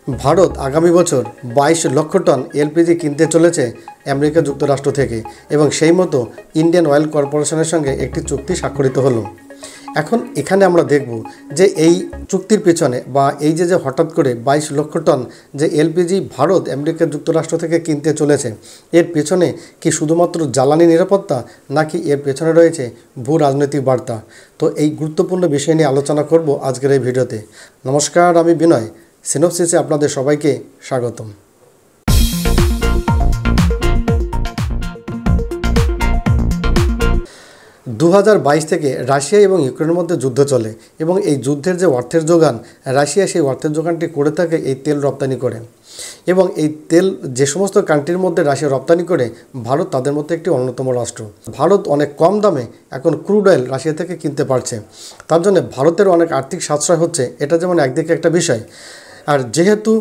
ভারত আগামী বছর 22 লক্ষ টন এলপিজি কিনতে চলেছে আমেরিকা যুক্তরাষ্ট্র থেকে এবং সেই মতো ইন্ডিয়ান অয়েল কর্পোরেশনের সঙ্গে একটি চুক্তি স্বাক্ষরিত হলো। এখন এখানে আমরা দেখব যে এই চুক্তির পেছনে বা এই যে হঠাৎ করে 22 লক্ষ টন যে এলপিজি ভারত আমেরিকা যুক্তরাষ্ট্র থেকে কিনতে চলেছে, এর পেছনে কি শুধুমাত্র জ্বালানি নিরাপত্তা নাকি এর পেছনে রয়েছে ভূ রাজনৈতিক বার্তা? তো এই গুরুত্বপূর্ণ বিষয় নিয়ে আলোচনা করব আজকের এই ভিডিওতে। নমস্কার, আমি বিনয়। সিনোপসিসে আপনাদের সবাইকে স্বাগতম। 2022 থেকে রাশিয়া এবং ইউক্রেনের মধ্যে যুদ্ধ চলে এবং এই যুদ্ধের যে অর্থের যোগান, রাশিয়া সেই অর্থের যোগানটি করে থাকে এই তেল রপ্তানি করে। এবং এই তেল যে সমস্ত কান্ট্রির মধ্যে রাশিয়া রপ্তানি করে, ভারত তাদের মধ্যে একটি অন্যতম রাষ্ট্র। ভারত অনেক কম দামে এখন ক্রুড অয়েল রাশিয়া থেকে কিনতে পারছে। তার জন্য ভারতের অনেক আর্থিক সাশ্রয় হচ্ছে। এটা যেমন একদিকে একটা বিষয়। আর যেহেতু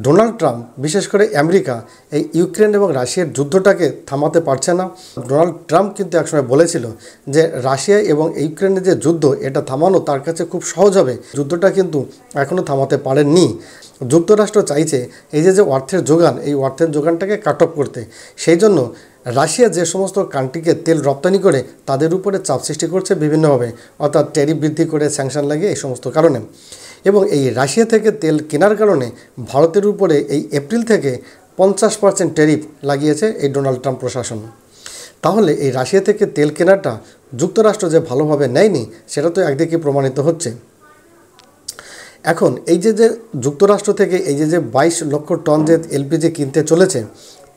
ডোনাল্ড ট্রাম্প, বিশেষ করে আমেরিকা, এই ইউক্রেন এবং রাশিয়ার যুদ্ধটাকে থামাতে পারছে না। ডোনাল্ড ট্রাম্প কিন্তু একসময় বলেছিল যে রাশিয়া এবং ইউক্রেনের যে যুদ্ধ, এটা থামানো তার কাছে খুব সহজ হবে। যুদ্ধটা কিন্তু এখনও থামাতে পারেননি। যুক্তরাষ্ট্র চাইছে এই যে অর্থের যোগান, এই অর্থের যোগানটাকে কাট অফ করতে। সেই জন্য রাশিয়া যে সমস্ত কান্ট্রিকে তেল রপ্তানি করে তাদের উপরে চাপ সৃষ্টি করছে বিভিন্নভাবে, অর্থাৎ ট্যারিফ বৃদ্ধি করে, স্যাংশন লাগিয়ে, এই সমস্ত কারণে। এবং এই রাশিয়া থেকে তেল কেনার কারণে ভারতের উপরে এই এপ্রিল থেকে 50% ট্যারিফ লাগিয়েছে এই ডোনাল্ড ট্রাম্প প্রশাসন। তাহলে এই রাশিয়া থেকে তেল কেনাটা যুক্তরাষ্ট্র যে ভালোভাবে নেয়নি, সেটা তো একদিকে প্রমাণিত হচ্ছে। এখন এই যে যুক্তরাষ্ট্র থেকে এই যে 22 লক্ষ টন যে এলপিজি কিনতে চলেছে,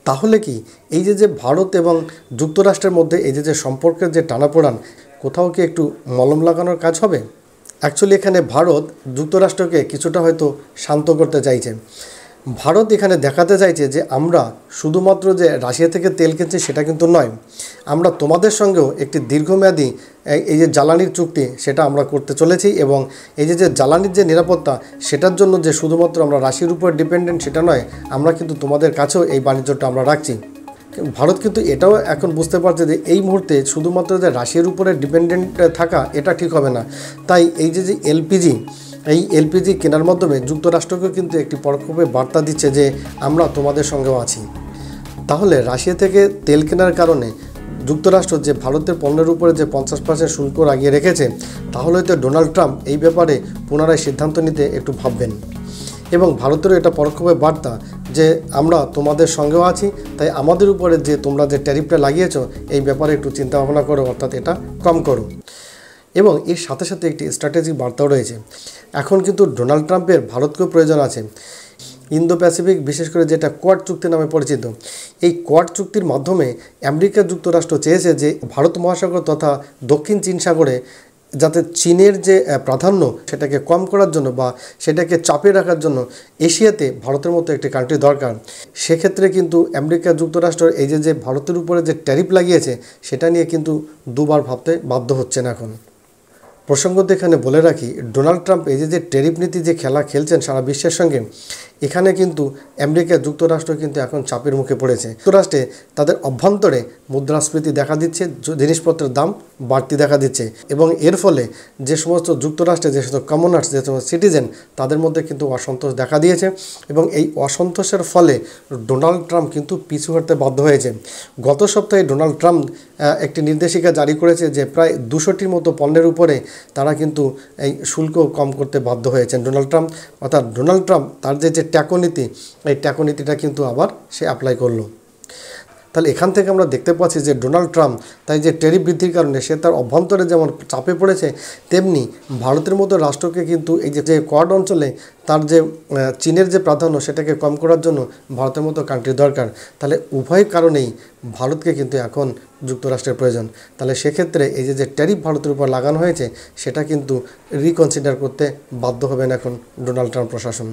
তাহলে কি এই যে ভারত এবং যুক্তরাষ্ট্রের মধ্যে এই যে সম্পর্কের যে টানাপোড়ান, কোথাও কি একটু মলম লাগানোর কাজ হবে? অ্যাকচুয়ালি এখানে ভারত যুক্তরাষ্ট্রকে কিছুটা হয়তো শান্ত করতে চাইছে। ভারত এখানে দেখাতে চাইছে যে আমরা শুধুমাত্র যে রাশিয়া থেকে তেল কিনছি সেটা কিন্তু নয়, আমরা তোমাদের সঙ্গেও একটি দীর্ঘমেয়াদী এই যে জ্বালানির চুক্তি, সেটা আমরা করতে চলেছি। এবং এই যে জ্বালানির যে নিরাপত্তা, সেটার জন্য যে শুধুমাত্র আমরা রাশিয়ার উপর ডিপেন্ডেন্ট সেটা নয়, আমরা কিন্তু তোমাদের কাছেও এই বাণিজ্যটা আমরা রাখছি। ভারত কিন্তু এটাও এখন বুঝতে পারছে যে এই মুহূর্তে শুধুমাত্র যে রাশিয়ার উপরে ডিপেন্ডেন্ট থাকা, এটা ঠিক হবে না। তাই এই যে এলপিজি কেনার মাধ্যমে যুক্তরাষ্ট্রকেও কিন্তু একটি পরোক্ষভাবে বার্তা দিচ্ছে যে আমরা তোমাদের সঙ্গেও আছি। তাহলে রাশিয়া থেকে তেল কেনার কারণে যুক্তরাষ্ট্র যে ভারতের পণ্যের উপরে যে 50% শুল্ক লাগিয়ে রেখেছে, তাহলে তো ডোনাল্ড ট্রাম্প এই ব্যাপারে পুনরায় সিদ্ধান্ত নিতে একটু ভাববেন। এবং ভারতেরও এটা পরোক্ষভাবে বার্তা যে আমরা তোমাদের সঙ্গেও আছি, তাই আমাদের উপরে যে তোমরা যে ট্যারিফটা লাগিয়েছো, এই ব্যাপারে একটু চিন্তা ভাবনা করো, অর্থাৎ এটা কম করো। এবং এর সাথে সাথে একটি স্ট্র্যাটেজিক বার্তাও রয়েছে। এখন কিন্তু ডোনাল্ড ট্রাম্পের ভারতকেও প্রয়োজন আছে। ইন্দো প্যাসিফিক, বিশেষ করে যেটা কোয়াড চুক্তি নামে পরিচিত, এই কোয়াড চুক্তির মাধ্যমে আমেরিকা যুক্তরাষ্ট্র চেয়েছে যে ভারত মহাসাগর তথা দক্ষিণ চীন সাগরে যাতে চীনের যে প্রাধান্য, সেটাকে কম করার জন্য বা সেটাকে চাপে রাখার জন্য এশিয়াতে ভারতের মতো একটি কান্ট্রি দরকার। সেক্ষেত্রে কিন্তু আমেরিকা যুক্তরাষ্ট্র এই যে ভারতের উপরে যে ট্যারিফ লাগিয়েছে, সেটা নিয়ে কিন্তু দুবার ভাবতে বাধ্য হচ্ছেন এখন। প্রসঙ্গত এখানে বলে রাখি, ডোনাল্ড ট্রাম্প এই যে ট্যারিফ নীতি যে খেলা খেলছেন সারা বিশ্বের সঙ্গে, এখানে কিন্তু আমেরিকা যুক্তরাষ্ট্র কিন্তু এখন চাপের মুখে পড়েছে। যুক্তরাষ্ট্রে তাদের অভ্যন্তরে মুদ্রাস্ফীতি দেখা দিচ্ছে, জিনিসপত্রের দাম বাড়তি দেখা দিচ্ছে। এবং এর ফলে যে সমস্ত যুক্তরাষ্ট্রে যে সমস্ত কমনার্স, যে সমস্ত সিটিজেন, তাদের মধ্যে কিন্তু অসন্তোষ দেখা দিয়েছে। এবং এই অসন্তোষের ফলে ডোনাল্ড ট্রাম্প কিন্তু পিছু হটতে বাধ্য হয়েছে। গত সপ্তাহে ডোনাল্ড ট্রাম্প একটি নির্দেশিকা জারি করেছে যে প্রায় 200টির মতো পণ্যের উপরে তারা কিন্তু এই শুল্ক কম করতে বাধ্য হয়েছেন ডোনাল্ড ট্রাম্প। অর্থাৎ ডোনাল্ড ট্রাম্প তার যে ট্যাকো নীতি, এই ট্যাকো নীতিটা কিন্তু আবার সে অ্যাপ্লাই করলো। তাহলে এখান থেকে আমরা দেখতে পাচ্ছি যে ডোনাল্ড ট্রাম্প তাই যে ট্যারিফ বৃদ্ধির কারণে সে তার অভ্যন্তরে যেমন চাপে পড়েছে, তেমনি ভারতের মতো রাষ্ট্রকে কিন্তু এই যে কোয়াড অঞ্চলে তার যে চীনের যে প্রাধান্য, সেটাকে কম করার জন্য ভারতের মতো কান্ট্রি দরকার। তাহলে উভয় কারণেই ভারতকে কিন্তু এখন যুক্তরাষ্ট্রের প্রয়োজন। তাহলে সেক্ষেত্রে এই যে ট্যারিফ ভারতের উপর লাগানো হয়েছে, সেটা কিন্তু রিকনসিডার করতে বাধ্য হবেন এখন ডোনাল্ড ট্রাম্প প্রশাসন।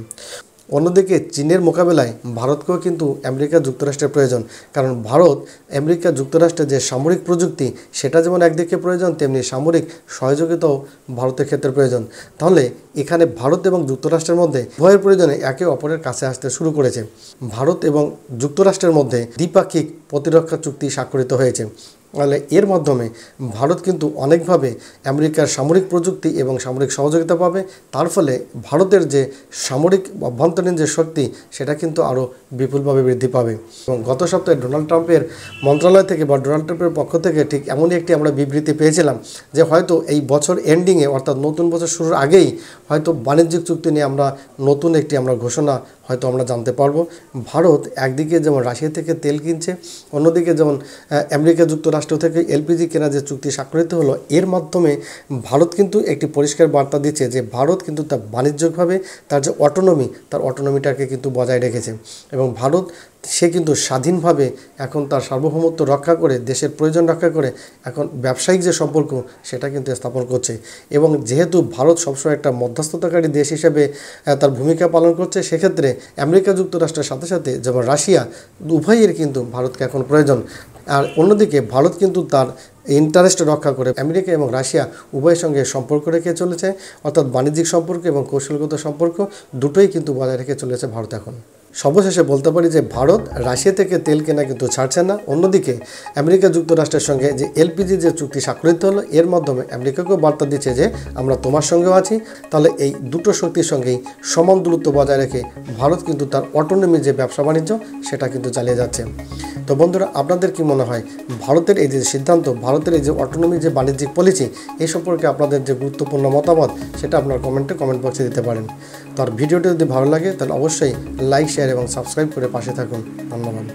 অন্যদিকে চীনের মোকাবেলায় ভারতকেও কিন্তু আমেরিকা যুক্তরাষ্ট্রের প্রয়োজন। কারণ ভারত আমেরিকা যুক্তরাষ্ট্রের যে সামরিক প্রযুক্তি, সেটা যেমন একদিকে প্রয়োজন, তেমনি সামরিক সহযোগিতাও ভারতের ক্ষেত্রে প্রয়োজন। তাহলে এখানে ভারত এবং যুক্তরাষ্ট্রের মধ্যে উভয়ের প্রয়োজনে একে অপরের কাছে আসতে শুরু করেছে। ভারত এবং যুক্তরাষ্ট্রের মধ্যে দ্বিপাক্ষিক প্রতিরক্ষা চুক্তি স্বাক্ষরিত হয়েছে। তাহলে এর মাধ্যমে ভারত কিন্তু অনেকভাবে আমেরিকার সামরিক প্রযুক্তি এবং সামরিক সহযোগিতা পাবে। তার ফলে ভারতের যে সামরিক অভ্যন্তরীণ যে শক্তি সেটা কিন্তু আরও বিপুলভাবে বৃদ্ধি পাবে। এবং গত সপ্তাহে ডোনাল্ড ট্রাম্পের মন্ত্রণালয় থেকে বা ডোনাল্ড ট্রাম্পের পক্ষ থেকে ঠিক এমনই একটি আমরা বিবৃতি পেয়েছিলাম যে হয়তো এই বছর এন্ডিংয়ে অর্থাৎ নতুন বছর শুরুর আগেই হয়তো বাণিজ্যিক চুক্তি নিয়ে আমরা নতুন একটি ঘোষণা হয়তো আমরা জানতে পারবো। ভারত একদিকে যেমন রাশিয়া থেকে তেল কিনছে, অন্যদিকে যেমন আমেরিকা যুক্তরাষ্ট্র থেকে এলপিজি কেনা যে চুক্তি স্বাক্ষরিত হলো, এর মাধ্যমে ভারত কিন্তু একটি পরিষ্কার বার্তা দিচ্ছে যে ভারত কিন্তু তার বাণিজ্যিকভাবে তার যে তার অটোনমিটাকে কিন্তু বজায় রেখেছে এবং ভারত সে কিন্তু স্বাধীনভাবে এখন তার সার্বভৌমত্ব রক্ষা করে, দেশের প্রয়োজন রক্ষা করে এখন ব্যবসায়িক যে সম্পর্ক সেটা কিন্তু স্থাপন করছে। এবং যেহেতু ভারত সবসময় একটা মধ্যস্থতাকারী দেশ হিসেবে তার ভূমিকা পালন করছে, সেক্ষেত্রে আমেরিকা যুক্তরাষ্ট্রের সাথে সাথে যেমন রাশিয়া, উভয়ের কিন্তু ভারতকে এখন প্রয়োজন। আর অন্যদিকে ভারত কিন্তু তার ইন্টারেস্ট রক্ষা করে আমেরিকা এবং রাশিয়া উভয়ের সঙ্গে সম্পর্ক রেখে চলেছে, অর্থাৎ বাণিজ্যিক সম্পর্ক এবং কৌশলগত সম্পর্ক দুটোই কিন্তু বজায় রেখে চলেছে ভারত এখন। সর্বশেষে বলতে পারি যে ভারত রাশিয়া থেকে তেল কেনা কিন্তু ছাড়ছে না। অন্যদিকে আমেরিকা যুক্তরাষ্ট্রের সঙ্গে যে এলপিজি যে চুক্তি স্বাক্ষরিত হলো, এর মাধ্যমে আমেরিকাকেও বার্তা দিচ্ছে যে আমরা তোমার সঙ্গেও আছি। তাহলে এই দুটো শক্তির সঙ্গেই সমান দূরত্ব বজায় রেখে ভারত কিন্তু তার অটোনমি যে ব্যবসা বাণিজ্য সেটা কিন্তু চালিয়ে যাচ্ছে। তো বন্ধুরা, আপনাদের কি মনে হয় ভারতের এই যে সিদ্ধান্ত, ভারতের এই যে অটোনমি যে বাণিজ্যিক পলিসি, এই সম্পর্কে আপনাদের যে গুরুত্বপূর্ণ মতামত সেটা আপনার কমেন্ট বক্সে দিতে পারেন। তো আর ভিডিওটি যদি ভালো লাগে তাহলে অবশ্যই লাইক, শেয়ার এবং সাবস্ক্রাইব করে পাশে থাকুন। ধন্যবাদ।